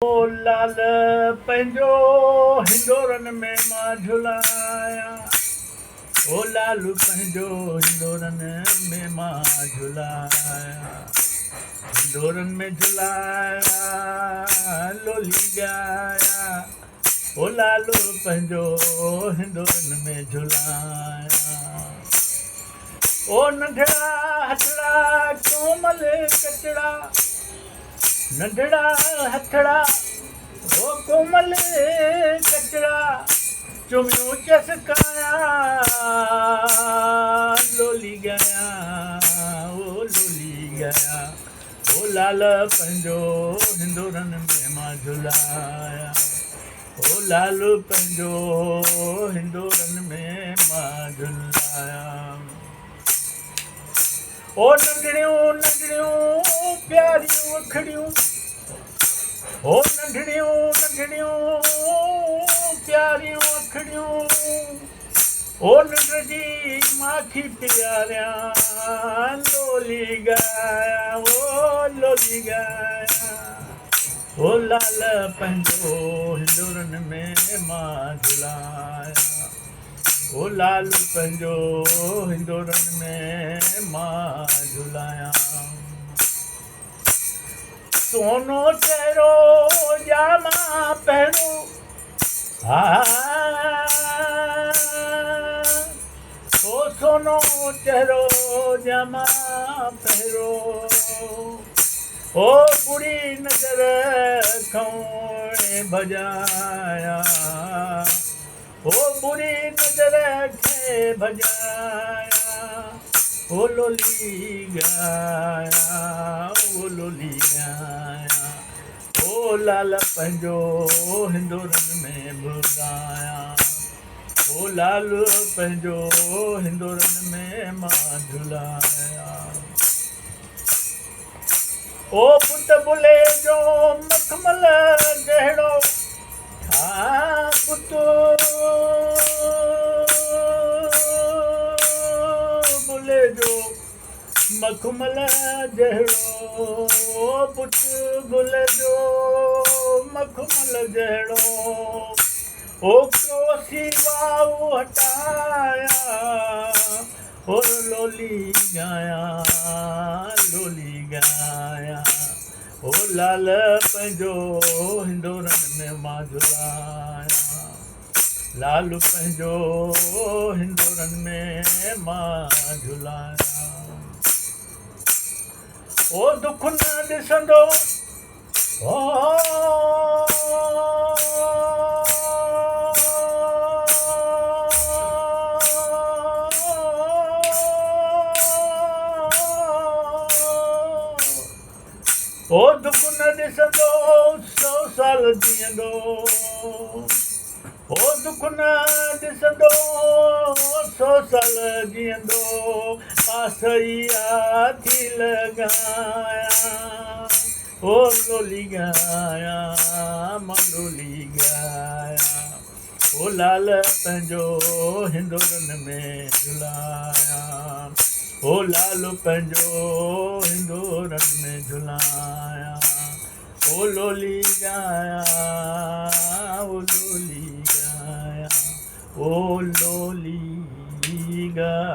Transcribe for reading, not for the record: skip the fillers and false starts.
ओ लाल पंहिंजो हिंदोरनि में मां झुलाया। ओ लालू पंहिंजो हिंदोरनि में मां झुलाया। हिंदोरनि में झुलाया लोली ॻाया। ओ लालू पंहिंजो हिंदोरनि में झुलाया। ओ नंढड़ा हथड़ा कोमल कचड़ा, नंढड़ा हथड़ा ओ कोमल कचड़ा, चुमियूं चसकाया लोली गया। ओ लोली गया। ओ लाल पंहिंजो हिंदोरनि में मां झुलाया। ओ लालू पंहिंजो हिंदोरनि में मां झुलाया। ओ नंढड़ियूं नंढड़ियूं प्यारियूं अखड़ियूं, ओ नंढड़ियूं नंढड़ियूं प्यारियूं अखड़ियूं, ओ नंढ जी माखी प्यारियां लोली ॻाया। ओ लोली ॻाया। ओ लाल पंहिंजो हिंदोरनि में मां झुलाया। ओ लाल पंहिंजो हिंदोरनि में मां झुलाया। सोनो चहिरो ॼामा पहिरो, ओ सोनो चहिरो ॼामा पहिरो, ओ बुरी नज़र खऊं भॼाया। ओ बुरी नज़र खे भॼाया। ओ लोली ॻाया। ओ लोली ॻाया। ओ लाल पंहिंजो हिंदोरनि में भुलाया। ओ लाल पंहिंजो हिंदोरनि में मां झुलाया। ओ पुट बुले जो मखमल जहिड़ो, पुट बुले जो मखमल जहिड़ो, पुट बुले जो मखमल जहिड़ो, ओ कोसी वाऊ हटाया। ओ लोली ॻाया। लोली ॻाया। ओ लाल पंहिंजो हिंदोरनि में मां झुलाया। लाल पंहिंजो हिंदोरनि में मां झुलाया। ओ दुख न ॾिसंदो, ओ दुख न ॾिसंदो 100 साल जीअंदो। ओ दुख न ॾिसंदो 100 साल जीअंदो, आसइया थी लॻाया। ओ लोली ॻाया। मां लोली ॻाया। ओ लाल पंहिंजो हिंदोरनि में झुलाया। ओ लाल पंहिंजो हिंदोरनि में झुलाया। ओ लोली ॻाया। ओ लोली ॻाया। ओ लोली ॻाया।